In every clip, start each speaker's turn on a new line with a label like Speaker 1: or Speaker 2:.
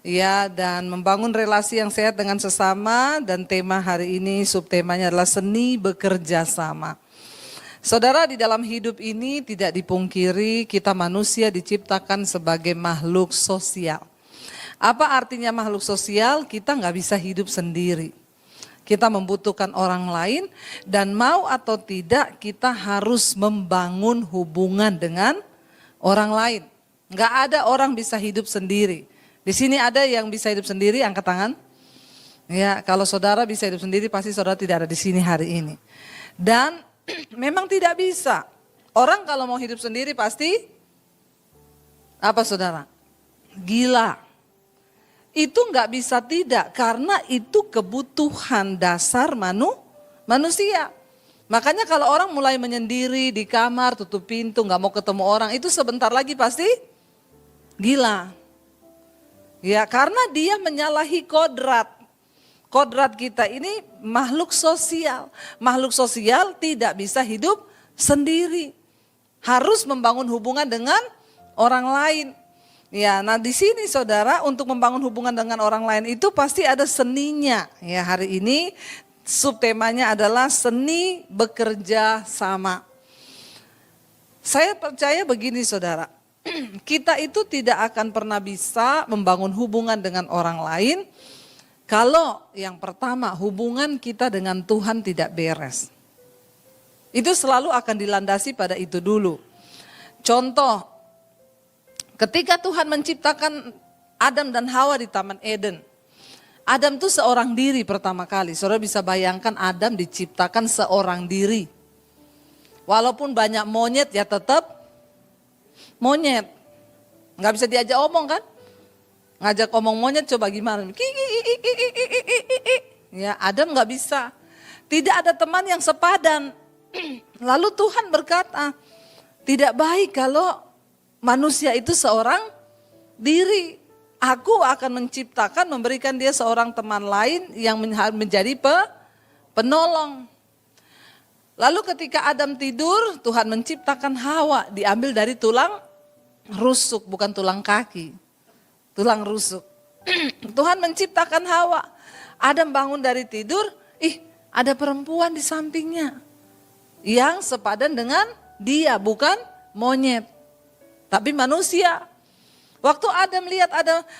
Speaker 1: ya, dan membangun relasi yang sehat dengan sesama. Dan tema hari ini, subtemanya adalah seni bekerja sama. Saudara, di dalam hidup ini tidak dipungkiri kita manusia diciptakan sebagai makhluk sosial. Apa artinya makhluk sosial? Kita nggak bisa hidup sendiri. Kita membutuhkan orang lain dan mau atau tidak kita harus membangun hubungan dengan orang lain. Nggak ada orang bisa hidup sendiri. Di sini ada yang bisa hidup sendiri, angkat tangan. Ya, kalau saudara bisa hidup sendiri pasti saudara tidak ada di sini hari ini. Dan memang tidak bisa. Orang kalau mau hidup sendiri pasti apa saudara? Gila. Itu nggak bisa tidak karena itu kebutuhan dasar manusia. Makanya kalau orang mulai menyendiri di kamar, tutup pintu, nggak mau ketemu orang, itu sebentar lagi pasti gila. Ya, karena dia menyalahi kodrat. Kodrat kita ini makhluk sosial. Makhluk sosial tidak bisa hidup sendiri. Harus membangun hubungan dengan orang lain. Ya, nah di sini saudara, untuk membangun hubungan dengan orang lain itu pasti ada seninya. Ya, hari ini subtemanya adalah seni bekerja sama. Saya percaya begini saudara. Kita itu tidak akan pernah bisa membangun hubungan dengan orang lain kalau yang pertama hubungan kita dengan Tuhan tidak beres. Itu selalu akan dilandasi pada itu dulu. Contoh, ketika Tuhan menciptakan Adam dan Hawa di Taman Eden. Adam itu seorang diri pertama kali. Saudara bisa bayangkan Adam diciptakan seorang diri. Walaupun banyak monyet ya tetap monyet, nggak bisa diajak omong kan? Ngajak omong monyet coba gimana? Ya, Adam nggak bisa. Tidak ada teman yang sepadan. Lalu Tuhan berkata, tidak baik kalau manusia itu seorang diri. Aku akan menciptakan, memberikan dia seorang teman lain yang menjadi penolong. Lalu ketika Adam tidur, Tuhan menciptakan Hawa, diambil dari tulang rusuk, bukan tulang kaki. Tulang rusuk. Tuhan menciptakan Hawa. Adam bangun dari tidur, ada perempuan di sampingnya. Yang sepadan dengan dia, bukan monyet. Tapi manusia. Waktu Adam lihat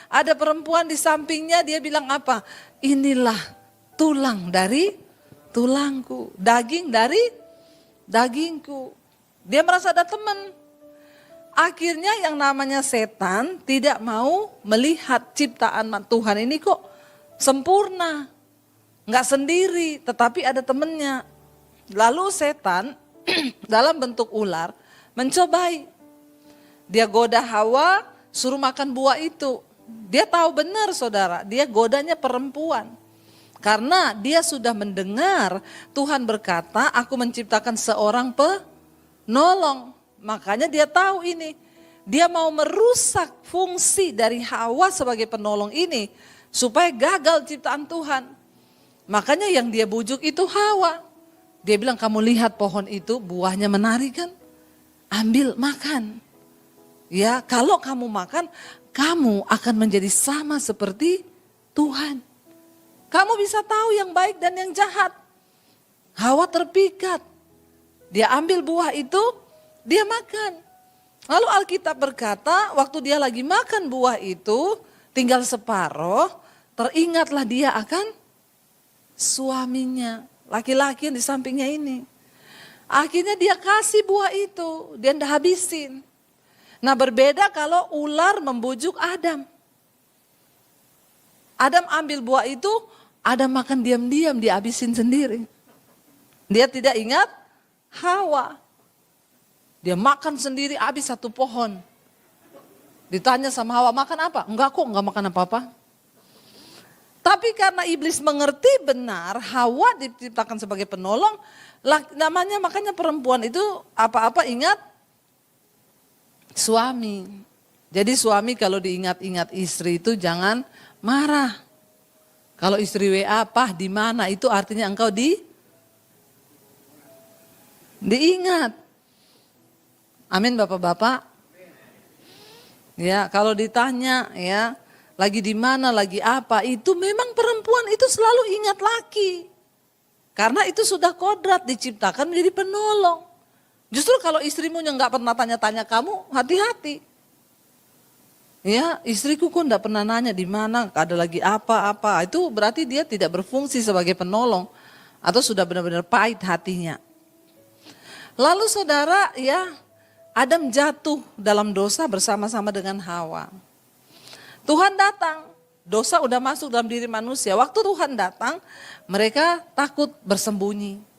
Speaker 1: ada perempuan di sampingnya, dia bilang apa? Inilah tulang dari tulangku, daging dari dagingku. Dia merasa ada teman. Akhirnya yang namanya setan tidak mau melihat ciptaan Tuhan ini kok sempurna. Nggak sendiri, tetapi ada temannya. Lalu setan dalam bentuk ular mencobai. Dia goda Hawa, suruh makan buah itu. Dia tahu benar saudara, dia godanya perempuan. Karena dia sudah mendengar Tuhan berkata, aku menciptakan seorang penolong. Makanya dia tahu ini. Dia mau merusak fungsi dari Hawa sebagai penolong ini. Supaya gagal ciptaan Tuhan. Makanya yang dia bujuk itu Hawa. Dia bilang, kamu lihat pohon itu buahnya menarik kan? Ambil, makan. Ya, kalau kamu makan, kamu akan menjadi sama seperti Tuhan. Kamu bisa tahu yang baik dan yang jahat. Hawa terpikat. Dia ambil buah itu, dia makan. Lalu Alkitab berkata, waktu dia lagi makan buah itu, tinggal separoh, teringatlah dia akan suaminya. Laki-laki yang di sampingnya ini. Akhirnya dia kasih buah itu, dia ndak habisin. Nah berbeda kalau ular membujuk Adam. Adam ambil buah itu, Adam makan diam-diam, dia habisin sendiri. Dia tidak ingat Hawa. Dia makan sendiri, habis satu pohon. Ditanya sama Hawa, makan apa? Enggak kok, enggak makan apa-apa. Tapi karena iblis mengerti benar, Hawa diciptakan sebagai penolong, namanya makanya perempuan itu apa-apa ingat suami. Jadi suami kalau diingat-ingat istri itu jangan marah. Kalau istri WA, "Pah di mana?" Itu artinya engkau diingat. Amin Bapak-bapak. Ya, kalau ditanya ya, lagi di mana, lagi apa, itu memang perempuan itu selalu ingat laki. Karena itu sudah kodrat diciptakan menjadi penolong. Justru kalau istrimu yang nggak pernah tanya-tanya kamu, hati-hati. Ya, istriku kok enggak pernah nanya di mana, ada lagi apa-apa. Itu berarti dia tidak berfungsi sebagai penolong atau sudah benar-benar pahit hatinya. Lalu saudara, ya, Adam jatuh dalam dosa bersama-sama dengan Hawa. Tuhan datang, dosa udah masuk dalam diri manusia. Waktu Tuhan datang, mereka takut bersembunyi.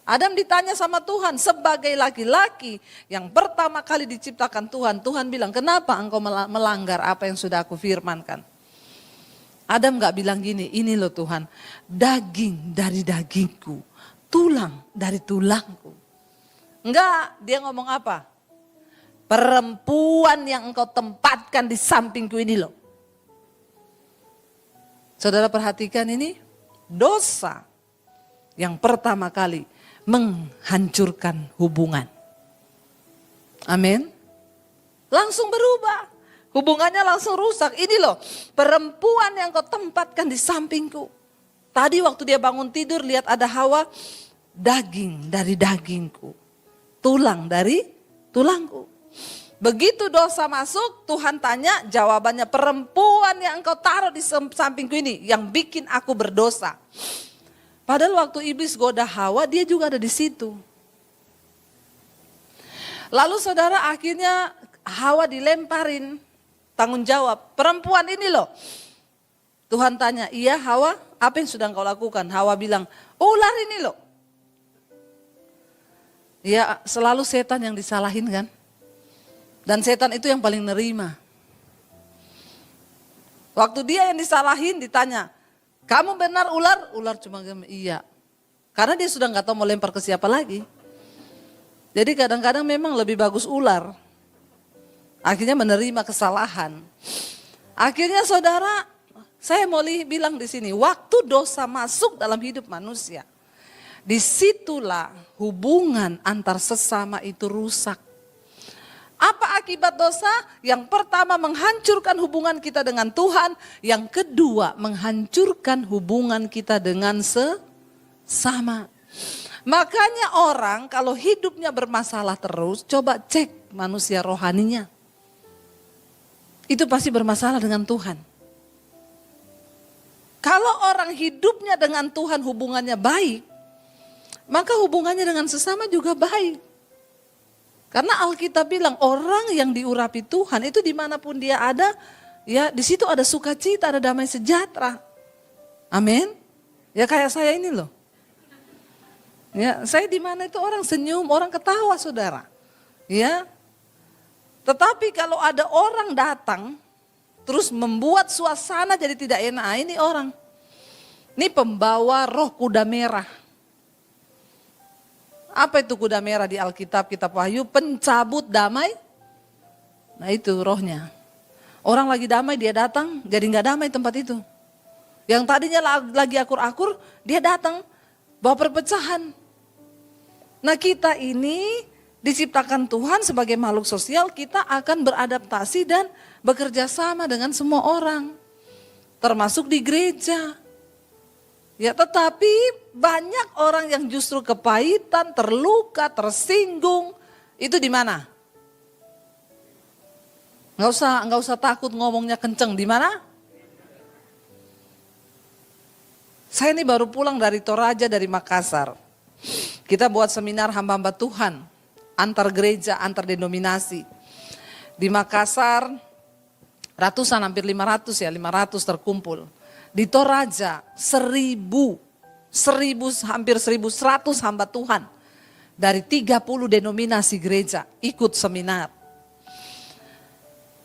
Speaker 1: Adam ditanya sama Tuhan sebagai laki-laki yang pertama kali diciptakan Tuhan. Tuhan bilang, kenapa engkau melanggar apa yang sudah aku firmankan? Adam gak bilang gini, ini loh Tuhan, daging dari dagingku, tulang dari tulangku. Enggak, dia ngomong apa? Perempuan yang engkau tempatkan di sampingku ini loh. Saudara perhatikan ini, dosa yang pertama kali menghancurkan hubungan. Amin. Langsung berubah. Hubungannya langsung rusak. Ini loh, perempuan yang kau tempatkan di sampingku. Tadi waktu dia bangun tidur lihat ada Hawa, daging dari dagingku, tulang dari tulangku. Begitu dosa masuk, Tuhan tanya, jawabannya perempuan yang engkau taruh di sampingku ini yang bikin aku berdosa. Padahal waktu iblis goda Hawa, dia juga ada di situ. Lalu saudara, akhirnya Hawa dilemparin tanggung jawab. Perempuan ini loh. Tuhan tanya, iya Hawa, apa yang sudah engkau lakukan? Hawa bilang, ular ini loh. Ya, selalu setan yang disalahin kan. Dan setan itu yang paling nerima. Waktu dia yang disalahin ditanya, kamu benar ular? Ular cuma iya. Karena dia sudah nggak tahu mau lempar ke siapa lagi. Jadi kadang-kadang memang lebih bagus ular. Akhirnya menerima kesalahan. Akhirnya saudara, saya mau bilang di sini, waktu dosa masuk dalam hidup manusia, disitulah hubungan antar sesama itu rusak. Apa akibat dosa? Yang pertama menghancurkan hubungan kita dengan Tuhan. Yang kedua menghancurkan hubungan kita dengan sesama. Makanya orang kalau hidupnya bermasalah terus, coba cek manusia rohaninya. Itu pasti bermasalah dengan Tuhan. Kalau orang hidupnya dengan Tuhan hubungannya baik, maka hubungannya dengan sesama juga baik. Karena Alkitab bilang orang yang diurapi Tuhan itu dimanapun dia ada, ya di situ ada sukacita, ada damai sejahtera. Amin. Ya kayak saya ini loh. Ya saya di mana itu orang senyum, orang ketawa saudara. Ya. Tetapi kalau ada orang datang, terus membuat suasana jadi tidak enak, ini orang. Ini pembawa roh kuda merah. Apa itu kuda merah di Alkitab, kitab Wahyu? Pencabut damai. Nah itu rohnya. Orang lagi damai dia datang, jadi gak damai tempat itu. Yang tadinya lagi akur-akur, dia datang bawa perpecahan. Nah kita ini diciptakan Tuhan sebagai makhluk sosial, kita akan beradaptasi dan bekerja sama dengan semua orang. Termasuk di gereja. Ya tetapi banyak orang yang justru kepahitan, terluka, tersinggung. Itu di mana? Nggak usah takut ngomongnya kenceng. Di mana? Saya ini baru pulang dari Toraja dari Makassar. Kita buat seminar hamba-hamba Tuhan antar gereja, antar denominasi. Di Makassar ratusan, hampir 500 terkumpul. Di Toraja 1.000, hampir 1.100 hamba Tuhan dari 30 denominasi gereja ikut seminar.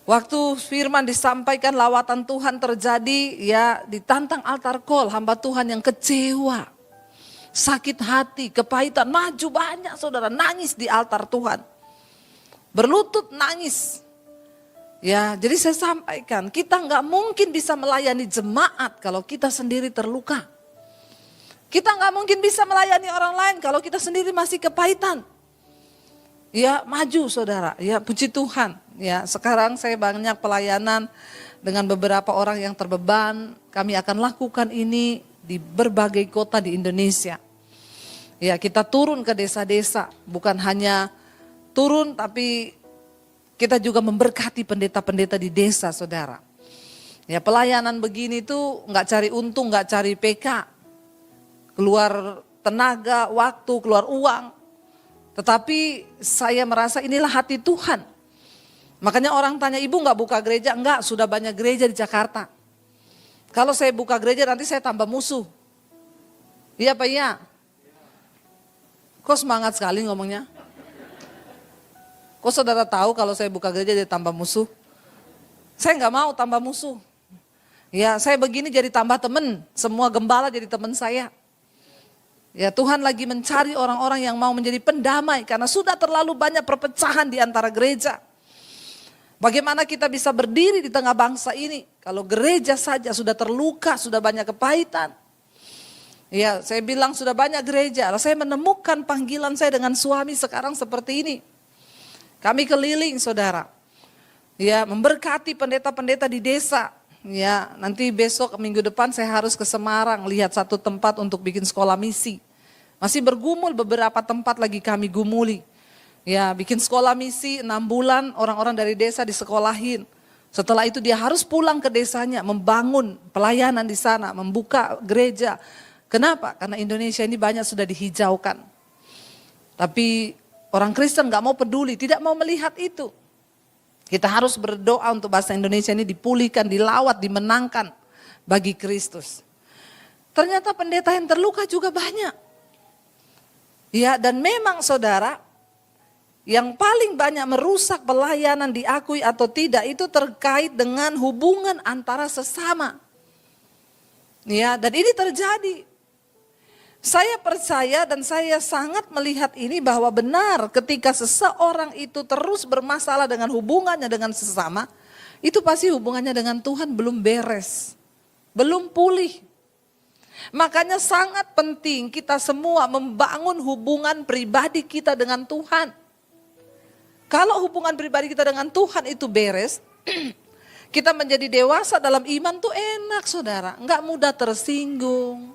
Speaker 1: Waktu firman disampaikan, lawatan Tuhan terjadi, ya ditantang altar call, hamba Tuhan yang kecewa, sakit hati, kepahitan, maju banyak saudara, nangis di altar Tuhan. Berlutut nangis. Ya, jadi saya sampaikan, kita nggak mungkin bisa melayani jemaat kalau kita sendiri terluka. Kita nggak mungkin bisa melayani orang lain kalau kita sendiri masih kepahitan. Ya, maju saudara, ya puji Tuhan. Ya, sekarang saya banyak pelayanan dengan beberapa orang yang terbeban. Kami akan lakukan ini di berbagai kota di Indonesia. Ya, kita turun ke desa-desa, bukan hanya turun tapi kita juga memberkati pendeta-pendeta di desa, saudara. Ya, pelayanan begini tuh nggak cari untung, nggak cari PK, keluar tenaga, waktu, keluar uang. Tetapi saya merasa inilah hati Tuhan. Makanya orang tanya, ibu nggak buka gereja? Enggak, sudah banyak gereja di Jakarta. Kalau saya buka gereja nanti saya tambah musuh. Iya Pak, iya? Kok semangat sekali ngomongnya? Kok saudara tahu kalau saya buka gereja jadi tambah musuh? Saya nggak mau tambah musuh. Ya, saya begini jadi tambah teman. Semua gembala jadi teman saya. Ya, Tuhan lagi mencari orang-orang yang mau menjadi pendamai karena sudah terlalu banyak perpecahan di antara gereja. Bagaimana kita bisa berdiri di tengah bangsa ini kalau gereja saja sudah terluka, sudah banyak kepahitan. Ya, saya bilang sudah banyak gereja. Saya menemukan panggilan saya dengan suami sekarang seperti ini. Kami keliling, saudara. Ya, memberkati pendeta-pendeta di desa. Ya, nanti besok minggu depan saya harus ke Semarang lihat satu tempat untuk bikin sekolah misi. Masih bergumul beberapa tempat lagi kami gumuli. Ya, bikin sekolah misi 6 bulan, orang-orang dari desa disekolahin. Setelah itu dia harus pulang ke desanya, membangun pelayanan di sana, membuka gereja. Kenapa? Karena Indonesia ini banyak sudah dihijaukan. Tapi orang Kristen gak mau peduli, tidak mau melihat itu. Kita harus berdoa untuk bangsa Indonesia ini dipulihkan, dilawat, dimenangkan bagi Kristus. Ternyata pendeta yang terluka juga banyak. Ya, dan memang saudara, yang paling banyak merusak pelayanan diakui atau tidak itu terkait dengan hubungan antara sesama. Ya, dan ini terjadi. Saya percaya dan saya sangat melihat ini bahwa benar ketika seseorang itu terus bermasalah dengan hubungannya dengan sesama, itu pasti hubungannya dengan Tuhan belum beres, belum pulih. Makanya sangat penting kita semua membangun hubungan pribadi kita dengan Tuhan. Kalau hubungan pribadi kita dengan Tuhan itu beres, kita menjadi dewasa dalam iman tuh enak, saudara. Enggak mudah tersinggung,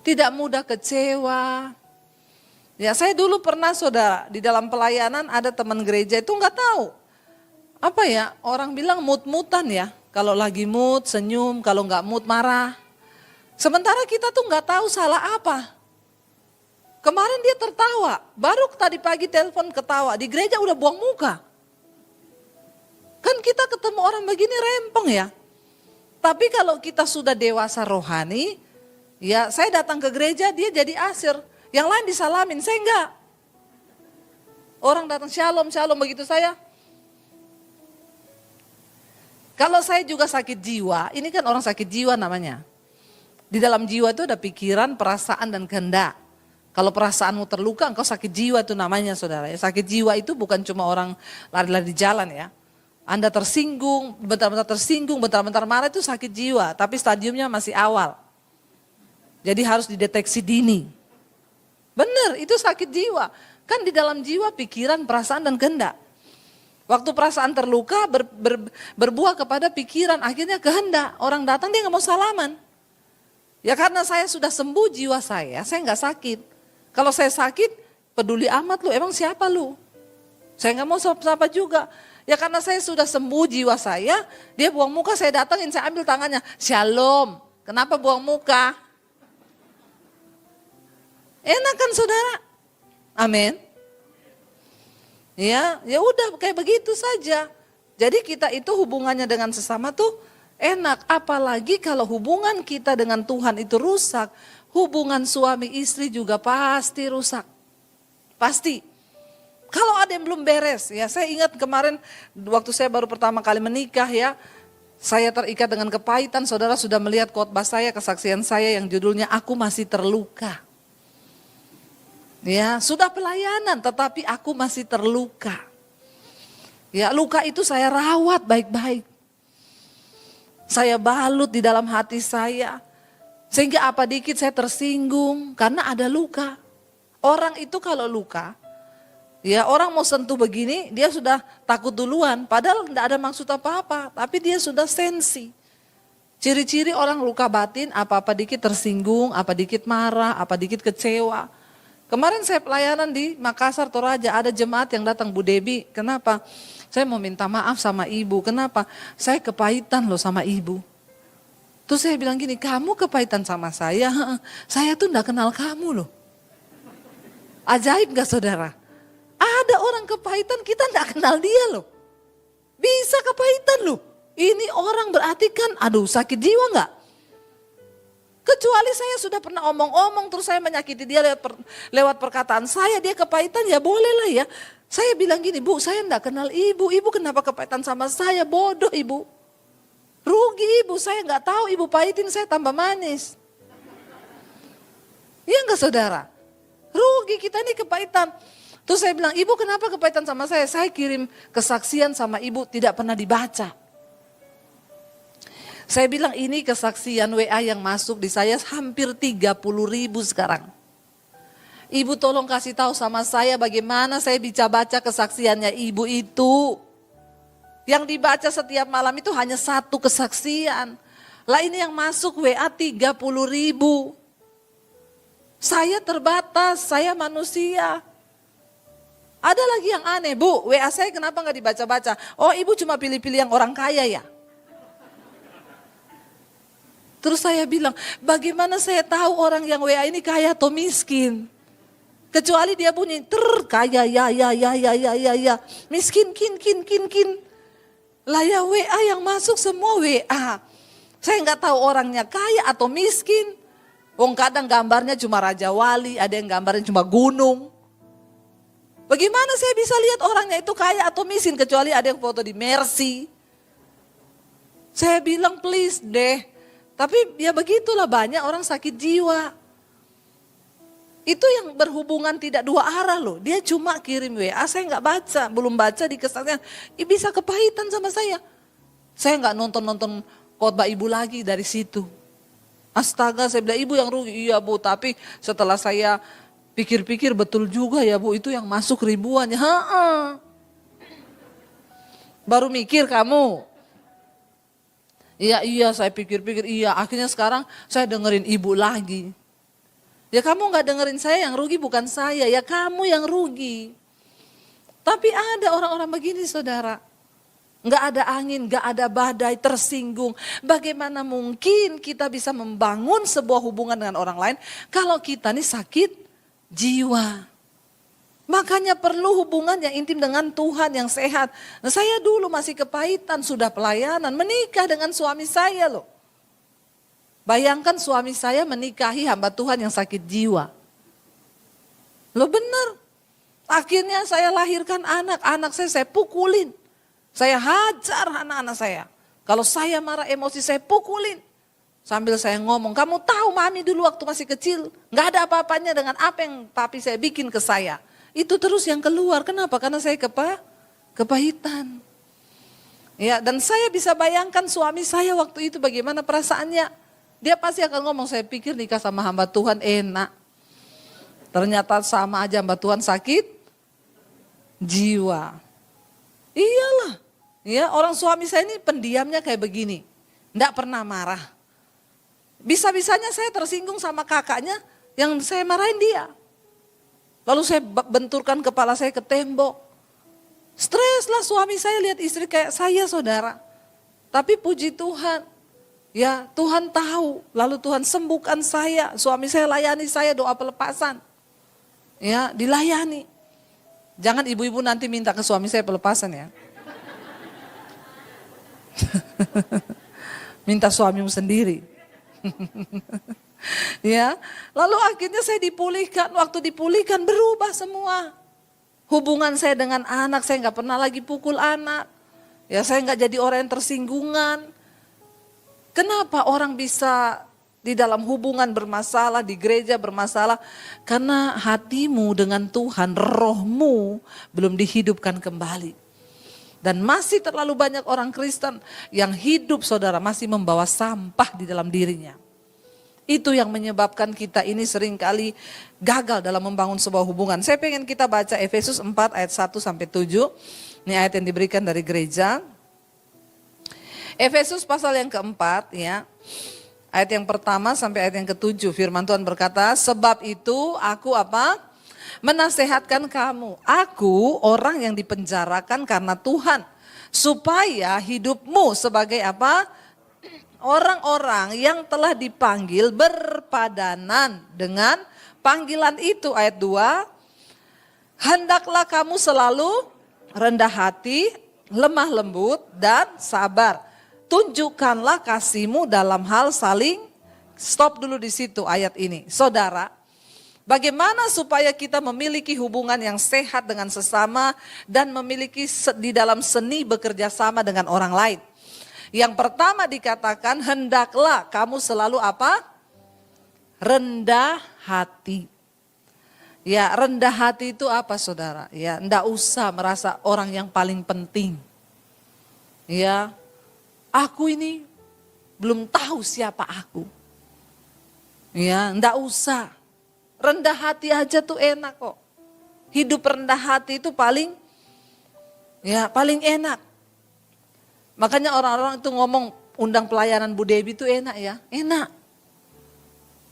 Speaker 1: tidak mudah kecewa. Ya, saya dulu pernah, saudara, di dalam pelayanan ada teman gereja itu enggak tahu. Apa ya, orang bilang mood-moodan ya. Kalau lagi mood senyum, kalau enggak mood marah. Sementara kita tuh nggak tahu salah apa. Kemarin dia tertawa, baru tadi pagi telepon ketawa, di gereja udah buang muka. Kan kita ketemu orang begini rempong ya. Tapi kalau kita sudah dewasa rohani, ya saya datang ke gereja dia jadi asir. Yang lain disalamin, saya enggak. Orang datang shalom, shalom begitu saya. Kalau saya juga sakit jiwa, ini kan orang sakit jiwa namanya. Di dalam jiwa itu ada pikiran, perasaan, dan kehendak. Kalau perasaanmu terluka, engkau sakit jiwa itu namanya, saudara. Sakit jiwa itu bukan cuma orang lari-lari di jalan ya. Anda tersinggung, bentar-bentar tersinggung, bentar-bentar marah itu sakit jiwa. Tapi stadiumnya masih awal. Jadi harus dideteksi dini. Benar, itu sakit jiwa. Kan di dalam jiwa pikiran, perasaan, dan kehendak. Waktu perasaan terluka berbuah kepada pikiran, akhirnya kehendak. Orang datang dia nggak mau salaman. Ya karena saya sudah sembuh jiwa saya nggak sakit. Kalau saya sakit, peduli amat lu, emang siapa lu? Saya nggak mau sapa juga. Ya karena saya sudah sembuh jiwa saya, dia buang muka saya datangin, saya ambil tangannya. Shalom, kenapa buang muka? Enak kan saudara? Amin. Ya udah kayak begitu saja. Jadi kita itu hubungannya dengan sesama tuh enak, apalagi kalau hubungan kita dengan Tuhan itu rusak, hubungan suami istri juga pasti rusak. Pasti. Kalau ada yang belum beres, ya saya ingat kemarin waktu saya baru pertama kali menikah ya, saya terikat dengan kepahitan, saudara sudah melihat khotbah saya, kesaksian saya yang judulnya Aku Masih Terluka. Ya, sudah pelayanan tetapi aku masih terluka. Ya, luka itu saya rawat baik-baik. Saya balut di dalam hati saya. Sehingga apa dikit saya tersinggung karena ada luka. Orang itu kalau luka, Ya orang mau sentuh begini, dia sudah takut duluan. Padahal tidak ada maksud apa-apa, tapi dia sudah sensi. Ciri-ciri orang luka batin, apa-apa dikit tersinggung, apa dikit marah, apa dikit kecewa. Kemarin saya pelayanan di Makassar, Toraja, ada jemaat yang datang, Bu Debi, kenapa? Saya mau minta maaf sama ibu, kenapa? Saya kepahitan loh sama ibu. Terus saya bilang gini, kamu kepahitan sama saya? Saya tuh enggak kenal kamu loh. Ajaib gak saudara? Ada orang kepahitan, kita enggak kenal dia loh. Bisa kepahitan loh. Ini orang berarti kan, aduh sakit jiwa enggak? Kecuali saya sudah pernah omong-omong terus saya menyakiti dia lewat perkataan saya, dia kepahitan ya boleh lah ya. Saya bilang gini, Bu saya enggak kenal ibu, ibu kenapa kepahitan sama saya, bodoh ibu. Rugi ibu, saya enggak tahu ibu pahitin saya tambah manis. Iya enggak saudara? Rugi kita ini kepahitan. Terus saya bilang, ibu kenapa kepahitan sama saya? Saya kirim kesaksian sama ibu tidak pernah dibaca. Saya bilang ini kesaksian WA yang masuk di saya hampir 30.000 sekarang. Ibu tolong kasih tahu sama saya bagaimana saya bisa baca kesaksiannya ibu itu. Yang dibaca setiap malam itu hanya satu kesaksian. Lah ini yang masuk WA 30.000. Saya terbatas, saya manusia. Ada lagi yang aneh, Bu, WA saya kenapa nggak dibaca-baca? Oh ibu cuma pilih-pilih yang orang kaya ya? Terus saya bilang, bagaimana saya tahu orang yang WA ini kaya atau miskin? Kecuali dia bunyi, kaya ya, miskin, kin. Lah ya WA yang masuk semua WA. Saya nggak tahu orangnya kaya atau miskin. Wong kadang gambarnya cuma Raja Wali, ada yang gambarnya cuma gunung. Bagaimana saya bisa lihat orangnya itu kaya atau miskin kecuali ada yang foto di Mercy. Saya bilang please deh. Tapi ya begitulah banyak orang sakit jiwa. Itu yang berhubungan tidak dua arah loh. Dia cuma kirim WA, saya nggak baca. Belum baca di kesaksian, bisa kepahitan sama saya. Saya nggak nonton khotbah ibu lagi dari situ. Astaga saya bilang ibu yang rugi. Iya Bu, tapi setelah saya pikir-pikir betul juga ya Bu, itu yang masuk ribuan ya. Baru mikir kamu. Iya saya pikir-pikir iya. Akhirnya sekarang saya dengerin ibu lagi. Ya kamu gak dengerin saya, yang rugi bukan saya, ya kamu yang rugi. Tapi ada orang-orang begini saudara. Gak ada angin, gak ada badai, tersinggung. Bagaimana mungkin kita bisa membangun sebuah hubungan dengan orang lain kalau kita nih sakit jiwa. Makanya perlu hubungan yang intim dengan Tuhan yang sehat. Nah, saya dulu masih kepahitan, sudah pelayanan, menikah dengan suami saya loh. Bayangkan suami saya menikahi hamba Tuhan yang sakit jiwa. Loh benar. Akhirnya saya lahirkan anak saya pukulin. Saya hajar anak-anak saya. Kalau saya marah emosi saya pukulin. Sambil saya ngomong, kamu tahu mami dulu waktu masih kecil. Gak ada apa-apanya dengan apa yang papi saya bikin ke saya. Itu terus yang keluar. Kenapa? Karena saya kepahitan. Ya, dan saya bisa bayangkan suami saya waktu itu bagaimana perasaannya. Dia pasti akan ngomong, saya pikir nikah sama hamba Tuhan enak. Ternyata sama aja hamba Tuhan sakit jiwa. Iyalah. Ya, orang suami saya ini pendiamnya kayak begini. Enggak pernah marah. Bisa-bisanya saya tersinggung sama kakaknya yang saya marahin dia. Lalu saya benturkan kepala saya ke tembok. Stres lah suami saya lihat istri kayak saya saudara. Tapi puji Tuhan. Ya Tuhan tahu. Lalu Tuhan sembuhkan saya. Suami saya layani saya doa pelepasan. Ya dilayani. Jangan ibu-ibu nanti minta ke suami saya pelepasan ya. Minta suamimu sendiri. Ya, lalu akhirnya saya dipulihkan. Waktu dipulihkan berubah semua. Hubungan saya dengan anak, saya nggak pernah lagi pukul anak. Ya, saya nggak jadi orang yang tersinggungan. Kenapa orang bisa di dalam hubungan bermasalah, di gereja bermasalah? Karena hatimu dengan Tuhan, rohmu belum dihidupkan kembali. Dan masih terlalu banyak orang Kristen yang hidup saudara masih membawa sampah di dalam dirinya. Itu yang menyebabkan kita ini seringkali gagal dalam membangun sebuah hubungan. Saya pengen kita baca Efesus 4 ayat 1 sampai 7. Ini ayat yang diberikan dari gereja. Efesus pasal yang keempat ya. Ayat yang pertama sampai ayat yang ketujuh. Firman Tuhan berkata, sebab itu aku apa? Menasehatkan kamu. Aku orang yang dipenjarakan karena Tuhan. Supaya hidupmu sebagai apa? Orang-orang yang telah dipanggil berpadanan dengan panggilan itu. Ayat 2, hendaklah kamu selalu rendah hati, lemah lembut, dan sabar. Tunjukkanlah kasihmu dalam hal saling, stop dulu di situ ayat ini. Saudara, bagaimana supaya kita memiliki hubungan yang sehat dengan sesama dan memiliki di dalam seni bekerja sama dengan orang lain? Yang pertama dikatakan, hendaklah kamu selalu apa? Rendah hati. Ya, rendah hati itu apa saudara? Ya, enggak usah merasa orang yang paling penting. Ya, aku ini belum tahu siapa aku. Ya, enggak usah. Rendah hati aja tuh enak kok. Hidup rendah hati itu paling enak. Makanya orang-orang itu ngomong undang pelayanan Bu Debi itu enak ya, enak.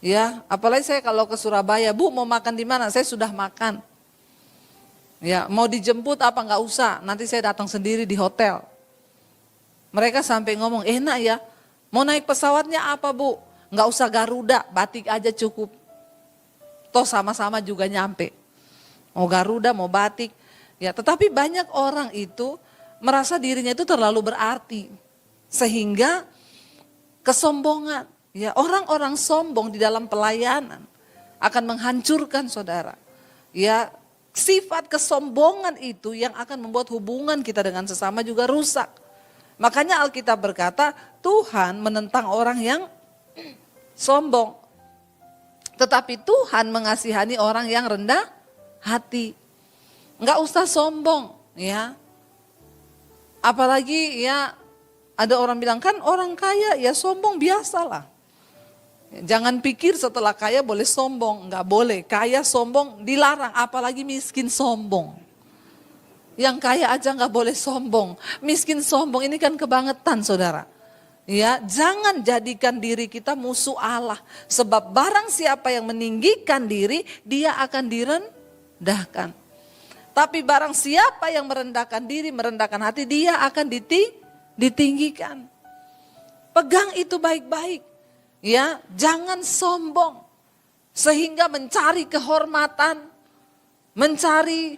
Speaker 1: Ya, apalagi saya kalau ke Surabaya, Bu mau makan di mana? Saya sudah makan. Ya, mau dijemput apa enggak usah, nanti saya datang sendiri di hotel. Mereka sampai ngomong, enak ya, mau naik pesawatnya apa Bu? Enggak usah Garuda, Batik aja cukup. Toh sama-sama juga nyampe. Mau Garuda, mau Batik. Ya, tetapi banyak orang itu merasa dirinya itu terlalu berarti. Sehingga kesombongan. Ya, orang-orang sombong di dalam pelayanan akan menghancurkan saudara. Ya, sifat kesombongan itu yang akan membuat hubungan kita dengan sesama juga rusak. Makanya Alkitab berkata, Tuhan menentang orang yang sombong. Tetapi Tuhan mengasihani orang yang rendah hati. Enggak usah sombong, ya. Apalagi ya ada orang bilang kan orang kaya ya sombong biasalah. Jangan pikir setelah kaya boleh sombong, enggak boleh. Kaya sombong dilarang, apalagi miskin sombong. Yang kaya aja enggak boleh sombong. Miskin sombong ini kan kebangetan saudara. Ya, jangan jadikan diri kita musuh Allah. Sebab barang siapa yang meninggikan diri, dia akan direndahkan. Tapi barang siapa yang merendahkan diri, merendahkan hati, dia akan ditinggikan. Pegang itu baik-baik. Ya, jangan sombong. Sehingga mencari kehormatan, mencari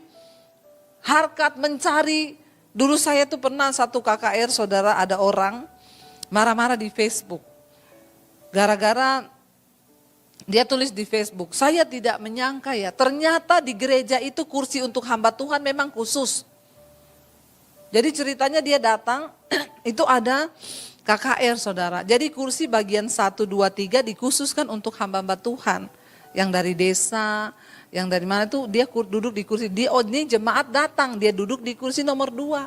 Speaker 1: harkat, mencari. Dulu saya tuh pernah satu KKR saudara, ada orang marah-marah di Facebook. Gara-gara dia tulis di Facebook, saya tidak menyangka ya, ternyata di gereja itu kursi untuk hamba Tuhan memang khusus. Jadi ceritanya dia datang, itu ada KKR saudara. Jadi kursi bagian 1, 2, 3 dikhususkan untuk hamba-hamba Tuhan. Yang dari desa, yang dari mana tuh dia duduk di kursi. Ini jemaat datang, dia duduk di kursi nomor 2.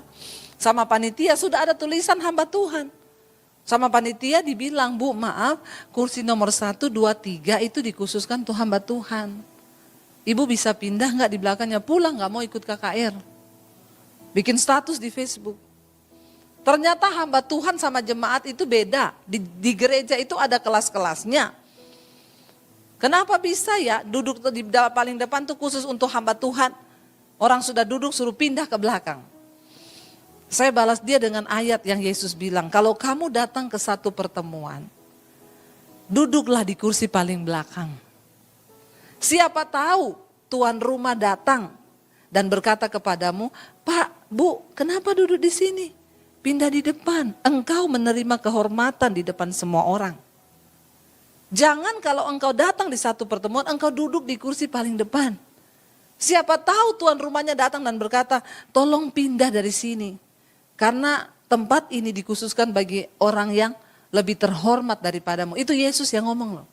Speaker 1: Sama panitia sudah ada tulisan hamba Tuhan. Sama panitia dibilang, Bu maaf kursi nomor 1, 2, 3 itu dikhususkan untuk hamba Tuhan. Ibu bisa pindah nggak di belakangnya, pulang nggak mau ikut KKR. Bikin status di Facebook. Ternyata hamba Tuhan sama jemaat itu beda. Di gereja itu ada kelas-kelasnya. Kenapa bisa ya duduk di paling depan tuh khusus untuk hamba Tuhan. Orang sudah duduk suruh pindah ke belakang. Saya balas dia dengan ayat yang Yesus bilang, kalau kamu datang ke satu pertemuan, duduklah di kursi paling belakang. Siapa tahu tuan rumah datang dan berkata kepadamu, Pak, Bu, kenapa duduk di sini? Pindah di depan, engkau menerima kehormatan di depan semua orang. Jangan kalau engkau datang di satu pertemuan, engkau duduk di kursi paling depan. Siapa tahu tuan rumahnya datang dan berkata, tolong pindah dari sini. Karena tempat ini dikhususkan bagi orang yang lebih terhormat daripadamu. Itu Yesus yang ngomong loh.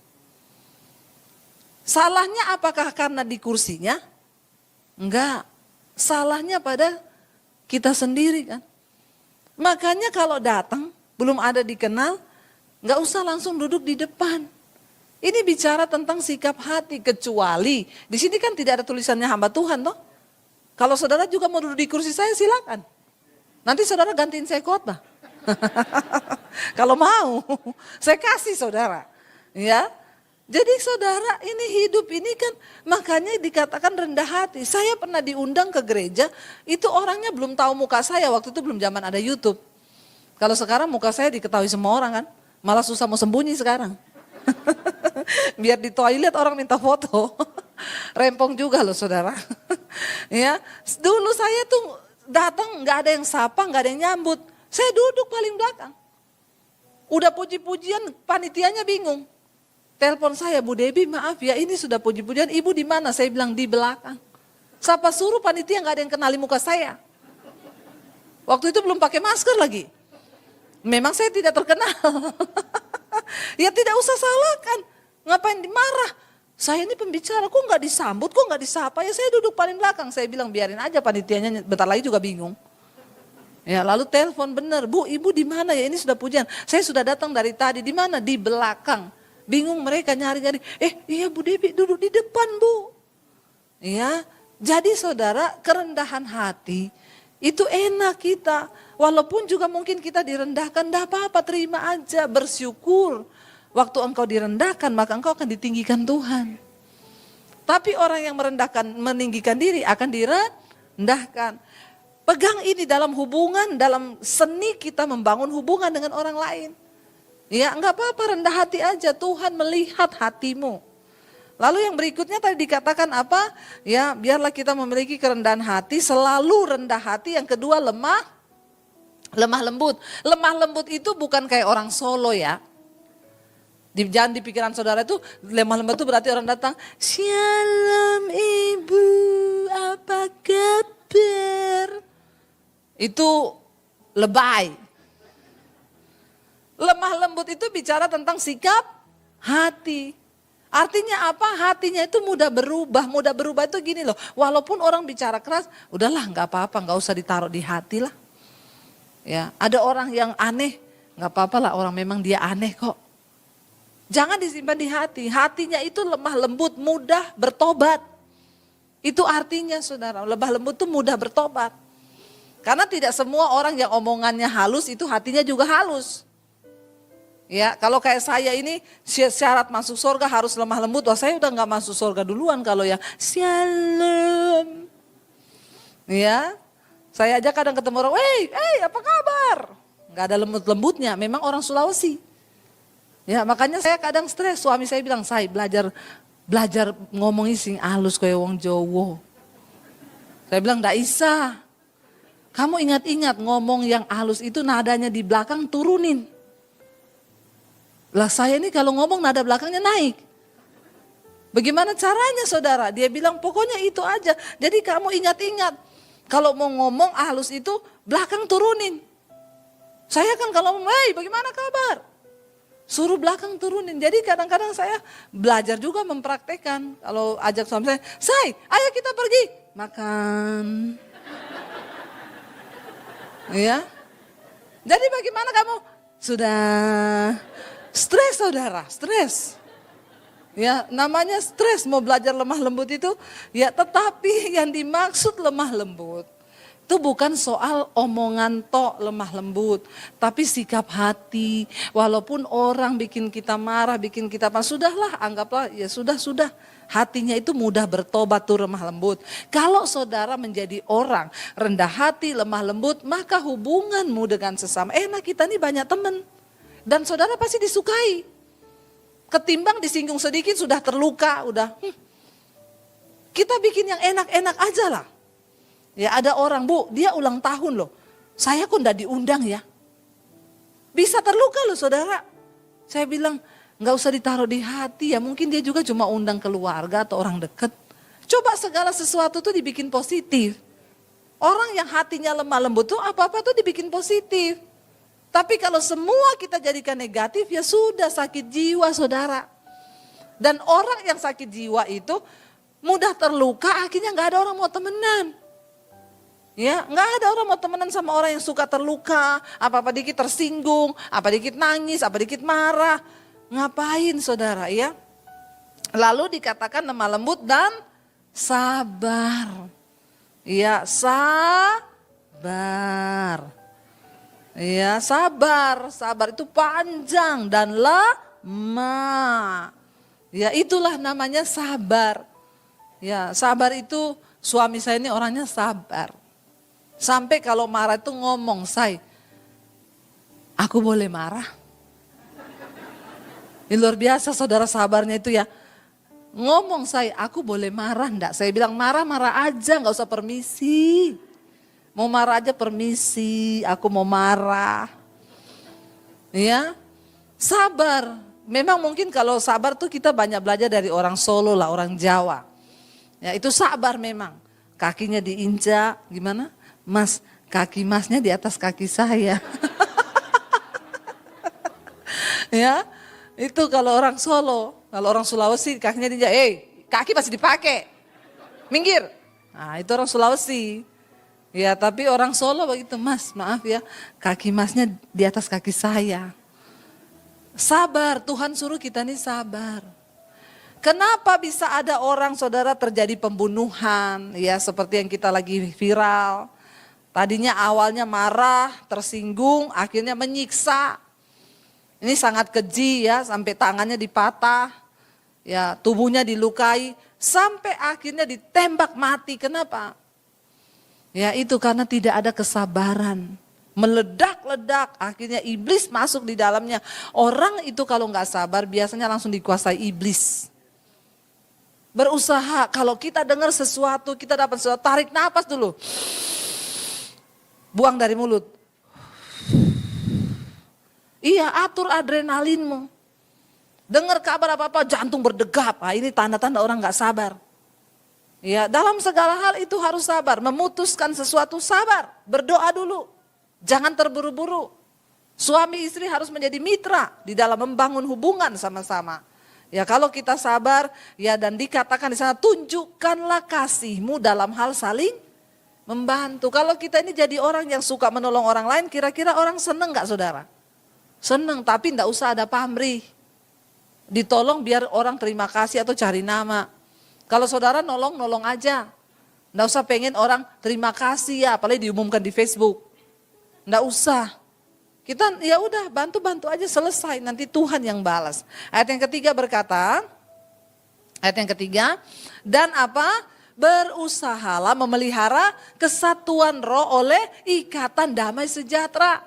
Speaker 1: Salahnya apakah karena di kursinya? Enggak. Salahnya pada kita sendiri kan. Makanya kalau datang belum ada dikenal, enggak usah langsung duduk di depan. Ini bicara tentang sikap hati, kecuali di sini kan tidak ada tulisannya hamba Tuhan toh. Kalau saudara juga mau duduk di kursi saya silakan. Nanti saudara gantiin saya khotbah. Kalau mau, saya kasih saudara. Ya. Jadi saudara, ini hidup ini kan makanya dikatakan rendah hati. Saya pernah diundang ke gereja, itu orangnya belum tahu muka saya, waktu itu belum zaman ada YouTube. Kalau sekarang muka saya diketahui semua orang kan, malah susah mau sembunyi sekarang. Biar di toilet orang minta foto. Rempong juga loh saudara. Ya, dulu saya tuh datang nggak ada yang sapa, nggak ada yang nyambut. Saya duduk paling belakang. Udah puji-pujian, panitianya bingung. Telepon saya, Bu Debi maaf ya ini sudah puji-pujian, ibu di mana? Saya bilang di belakang. Siapa suruh panitia nggak ada yang kenali muka saya. Waktu itu belum pakai masker lagi. Memang saya tidak terkenal. Ya tidak usah salahkan. Ngapain dimarah? Saya ini pembicara, kok nggak disambut, kok nggak disapa? Ya saya duduk paling belakang. Saya bilang biarin aja panitianya, bentar lagi juga bingung. Ya lalu telepon bener, Bu ibu di mana ya ini sudah pujian. Saya sudah datang dari tadi, di mana? Di belakang. Bingung mereka nyari-nyari, iya Bu Debi duduk di depan Bu. Ya, jadi saudara kerendahan hati itu enak kita. Walaupun juga mungkin kita direndahkan, enggak apa-apa terima aja, bersyukur. Waktu engkau direndahkan maka engkau akan ditinggikan Tuhan. Tapi orang yang merendahkan, meninggikan diri akan direndahkan. Pegang ini dalam hubungan, dalam seni kita membangun hubungan dengan orang lain. Ya enggak apa-apa rendah hati aja, Tuhan melihat hatimu. Lalu yang berikutnya tadi dikatakan apa? Ya biarlah kita memiliki kerendahan hati, selalu rendah hati. Yang kedua lemah lembut. Lemah lembut itu bukan kayak orang Solo ya. Jangan di pikiran saudara itu lemah lembut itu berarti orang datang, Shalom ibu, apa kabar? Itu lebay. Lemah lembut itu bicara tentang sikap hati. Artinya apa? Hatinya itu mudah berubah. Mudah berubah itu gini loh. Walaupun orang bicara keras, udahlah nggak apa-apa, nggak usah ditaruh di hati lah. Ya, ada orang yang aneh, nggak apa-apa lah orang memang dia aneh kok. Jangan disimpan di hati. Hatinya itu lemah lembut, mudah bertobat. Itu artinya saudara, lemah lembut itu mudah bertobat. Karena tidak semua orang yang omongannya halus itu hatinya juga halus. Ya, kalau kayak saya ini syarat masuk surga harus lemah lembut. Wah, saya udah nggak masuk surga duluan kalau yang shalom. Ya, saya aja kadang ketemu orang, apa kabar? Nggak ada lembut-lembutnya. Memang orang Sulawesi. Ya, makanya saya kadang stres. Suami saya bilang, saya belajar ngomong sing halus kayak wong Jowo. Saya bilang, nggak bisa. Kamu ingat-ingat ngomong yang halus itu nadanya di belakang turunin. Lah saya ini kalau ngomong nada belakangnya naik. Bagaimana caranya saudara? Dia bilang pokoknya itu aja. Jadi kamu ingat-ingat. Kalau mau ngomong halus itu belakang turunin. Saya kan kalau ngomong, bagaimana kabar? Suruh belakang turunin. Jadi kadang-kadang saya belajar juga mempraktekkan. Kalau ajak suami saya, ayo kita pergi. Makan. Ya. Jadi bagaimana kamu? Sudah. Stres saudara, stres. Ya namanya stres, mau belajar lemah lembut itu. Ya tetapi yang dimaksud lemah lembut. Itu bukan soal omongan tok lemah lembut. Tapi sikap hati. Walaupun orang bikin kita marah, bikin kita apa. Sudahlah anggaplah ya sudah. Hatinya itu mudah bertobat tuh lemah lembut. Kalau saudara menjadi orang rendah hati, lemah lembut. Maka hubunganmu dengan sesama. Enak kita nih banyak teman. Dan saudara pasti disukai. Ketimbang disinggung sedikit sudah terluka, udah. Kita bikin yang enak-enak aja lah. Ya ada orang, Bu, dia ulang tahun loh. Saya kok enggak diundang ya. Bisa terluka loh saudara. Saya bilang, nggak usah ditaruh di hati ya. Mungkin dia juga cuma undang keluarga atau orang dekat. Coba segala sesuatu tuh dibikin positif. Orang yang hatinya lemah lembut tuh apa-apa tuh dibikin positif. Tapi kalau semua kita jadikan negatif ya sudah sakit jiwa saudara. Dan orang yang sakit jiwa itu mudah terluka akhirnya nggak ada orang mau temenan. Ya nggak ada orang mau temenan sama orang yang suka terluka. Apa-apa dikit tersinggung, apa dikit nangis, apa dikit marah. Ngapain saudara ya? Lalu dikatakan lemah lembut dan sabar. Ya, sabar. Ya, sabar. Sabar itu panjang dan lama. Ya, itulah namanya sabar. Ya, sabar itu suami saya ini orangnya sabar. Sampai kalau marah itu ngomong, "Say, aku boleh marah?" Ini luar biasa saudara sabarnya itu ya. Ngomong, "Say, aku boleh marah enggak?" Saya bilang, "Marah-marah aja, enggak usah permisi. Mau marah aja permisi, aku mau marah." Ya, sabar. Memang mungkin kalau sabar tuh kita banyak belajar dari orang Solo lah, orang Jawa. Ya, itu sabar memang. Kakinya diinjak, gimana? "Mas, kaki masnya di atas kaki saya." Ya, itu kalau orang Solo. Kalau orang Sulawesi kakinya diinjak, kaki masih dipakai, minggir. Nah, itu orang Sulawesi. Ya, tapi orang Solo begitu, "Mas, maaf ya, kaki masnya di atas kaki saya." Sabar, Tuhan suruh kita nih sabar. Kenapa bisa ada orang saudara terjadi pembunuhan, ya seperti yang kita lagi viral. Tadinya awalnya marah, tersinggung, akhirnya menyiksa. Ini sangat keji ya, sampai tangannya dipatah. Ya, tubuhnya dilukai sampai akhirnya ditembak mati. Kenapa? Ya, itu karena tidak ada kesabaran. Meledak-ledak, akhirnya iblis masuk di dalamnya. Orang itu kalau nggak sabar biasanya langsung dikuasai iblis. Berusaha, kalau kita dengar sesuatu, kita dapat sesuatu, tarik napas dulu. Buang dari mulut. Iya, atur adrenalinmu. Dengar kabar apa-apa, jantung berdegap. Nah, ini tanda-tanda orang gak sabar. Ya, dalam segala hal itu harus sabar. Memutuskan sesuatu sabar. Berdoa dulu. Jangan terburu-buru. Suami istri harus menjadi mitra di dalam membangun hubungan sama-sama. Ya, kalau kita sabar, ya dan dikatakan di sana, tunjukkanlah kasihmu dalam hal saling membantu. Kalau kita ini jadi orang yang suka menolong orang lain, kira-kira orang seneng gak saudara? Seneng, tapi gak usah ada pamrih. Ditolong biar orang terima kasih atau cari nama. Kalau saudara nolong aja. Nggak usah pengen orang terima kasih ya, apalagi diumumkan di Facebook. Nggak usah. Kita ya udah bantu-bantu aja selesai, nanti Tuhan yang balas. Ayat yang ketiga berkata, dan apa? Berusahalah memelihara kesatuan roh oleh ikatan damai sejahtera.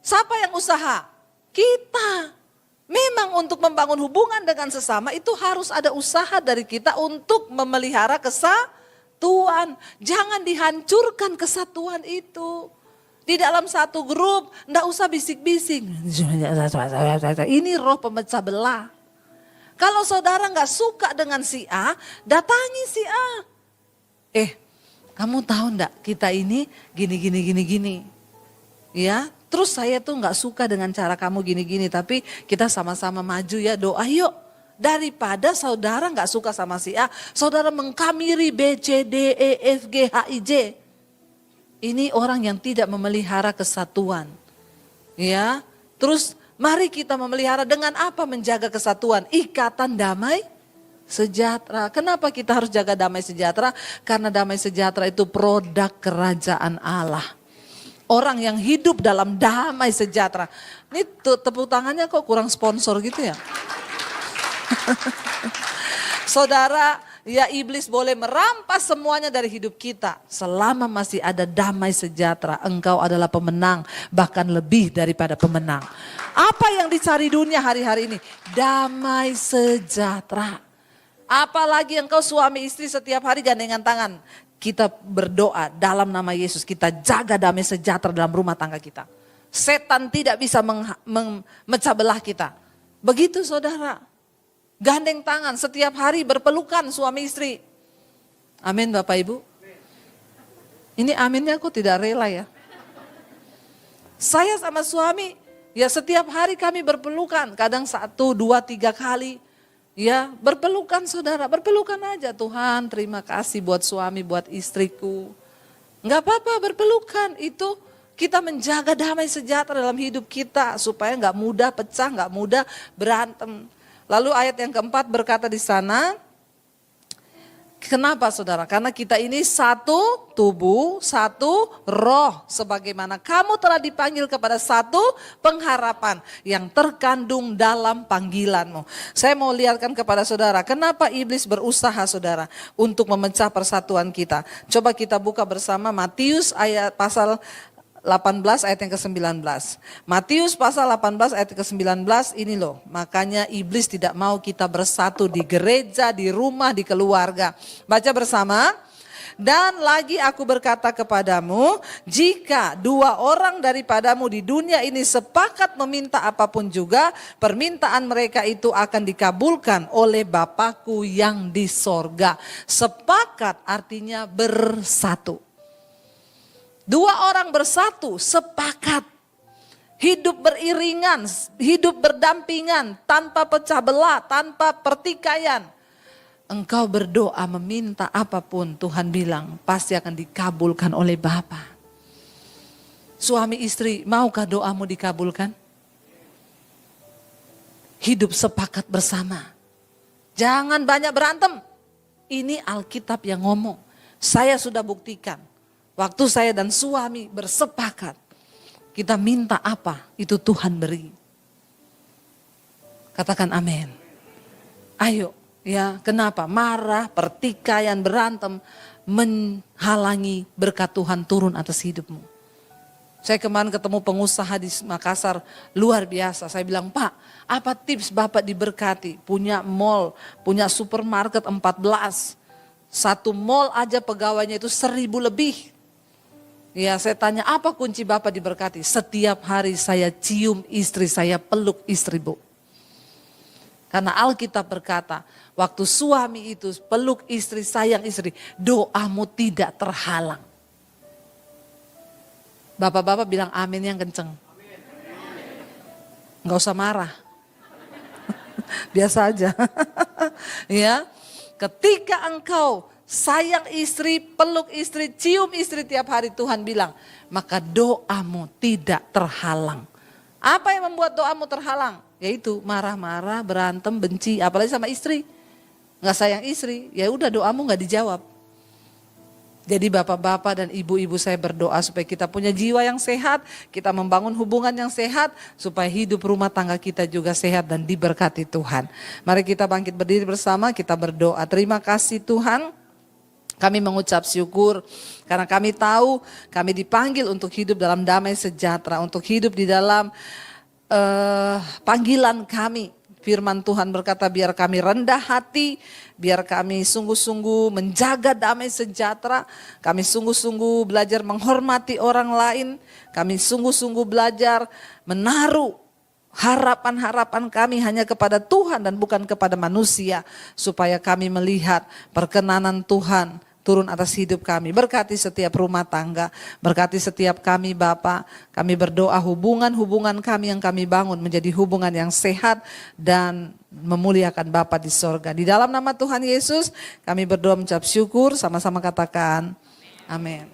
Speaker 1: Siapa yang usaha? Kita. Memang untuk membangun hubungan dengan sesama itu harus ada usaha dari kita untuk memelihara kesatuan. Jangan dihancurkan kesatuan itu. Di dalam satu grup, enggak usah bisik-bisik. Ini roh pemecah belah. Kalau saudara enggak suka dengan si A, datangi si A. Kamu tahu enggak kita ini gini. Ya, terus saya tuh nggak suka dengan cara kamu gini-gini, tapi kita sama-sama maju ya, doa yuk. Daripada saudara nggak suka sama si A, saudara mengkamiri B, C, D, E, F, G, H, I, J. Ini orang yang tidak memelihara kesatuan. Ya, terus mari kita memelihara dengan apa menjaga kesatuan? Ikatan damai sejahtera. Kenapa kita harus jaga damai sejahtera? Karena damai sejahtera itu produk kerajaan Allah. Orang yang hidup dalam damai sejahtera. Ini tepuk tangannya kok kurang sponsor gitu ya. Saudara, ya iblis boleh merampas semuanya dari hidup kita. Selama masih ada damai sejahtera, engkau adalah pemenang. Bahkan lebih daripada pemenang. Apa yang dicari dunia hari-hari ini? Damai sejahtera. Apalagi engkau suami istri setiap hari gandengan tangan. Kita berdoa dalam nama Yesus, kita jaga damai sejahtera dalam rumah tangga kita. Setan tidak bisa memecah belah kita. Begitu saudara, gandeng tangan setiap hari berpelukan suami istri. Amin Bapak Ibu. Ini aminnya aku tidak rela ya. Saya sama suami, ya setiap hari kami berpelukan, kadang 1, 2, 3 kali. Ya berpelukan saudara, berpelukan aja. Tuhan terima kasih buat suami, buat istriku. Enggak apa-apa berpelukan, itu kita menjaga damai sejahtera dalam hidup kita. Supaya enggak mudah pecah, enggak mudah berantem. Lalu ayat yang keempat berkata di sana, kenapa saudara? Karena kita ini satu tubuh, satu roh. Sebagaimana kamu telah dipanggil kepada satu pengharapan yang terkandung dalam panggilanmu. Saya mau lihatkan kepada saudara, kenapa iblis berusaha saudara untuk memecah persatuan kita. Coba kita buka bersama Matius ayat pasal 18 ayat yang ke-19. Matius pasal 18 ayat ke-19 ini loh. Makanya iblis tidak mau kita bersatu di gereja, di rumah, di keluarga. Baca bersama. Dan lagi aku berkata kepadamu, jika dua orang daripadamu di dunia ini sepakat meminta apapun juga, permintaan mereka itu akan dikabulkan oleh Bapakku yang di sorga. Sepakat artinya bersatu. Dua orang bersatu, sepakat, hidup beriringan, hidup berdampingan, tanpa pecah belah, tanpa pertikaian. Engkau berdoa meminta apapun, Tuhan bilang pasti akan dikabulkan oleh Bapa. Suami istri, maukah doamu dikabulkan? Hidup sepakat bersama. Jangan banyak berantem. Ini Alkitab yang ngomong. Saya sudah buktikan. Waktu saya dan suami bersepakat, kita minta apa, itu Tuhan beri. Katakan amin. Ayo, ya kenapa? Marah, pertikaian, berantem, menghalangi berkat Tuhan turun atas hidupmu. Saya kemarin ketemu pengusaha di Makassar, luar biasa. Saya bilang, Pak, apa tips Bapak diberkati? Punya mall, punya supermarket 14. Satu mall aja pegawainya itu 1.000 lebih. Ya, saya tanya apa kunci Bapak diberkati? Setiap hari saya cium istri, saya peluk istri, Bu. Karena Alkitab berkata, waktu suami itu peluk istri, sayang istri, doamu tidak terhalang. Bapak-bapak bilang amin yang kenceng. Enggak usah marah. Biasa aja. Ya, ketika engkau sayang istri, peluk istri, cium istri tiap hari, Tuhan bilang, maka doamu tidak terhalang. Apa yang membuat doamu terhalang? Yaitu marah-marah, berantem, benci, apalagi sama istri. Nggak sayang istri, ya udah doamu nggak dijawab. Jadi bapak-bapak dan ibu-ibu saya berdoa supaya kita punya jiwa yang sehat, kita membangun hubungan yang sehat, supaya hidup rumah tangga kita juga sehat dan diberkati Tuhan. Mari kita bangkit berdiri bersama, kita berdoa. Terima kasih Tuhan. Kami mengucap syukur karena kami tahu kami dipanggil untuk hidup dalam damai sejahtera, untuk hidup di dalam panggilan kami. Firman Tuhan berkata biar kami rendah hati, biar kami sungguh-sungguh menjaga damai sejahtera, kami sungguh-sungguh belajar menghormati orang lain, kami sungguh-sungguh belajar menaruh harapan-harapan kami hanya kepada Tuhan dan bukan kepada manusia, supaya kami melihat perkenanan Tuhan turun atas hidup kami. Berkati setiap rumah tangga, berkati setiap kami Bapa. Kami berdoa hubungan-hubungan kami yang kami bangun menjadi hubungan yang sehat dan memuliakan Bapa di sorga. Di dalam nama Tuhan Yesus kami berdoa mengucap syukur, sama-sama katakan amin.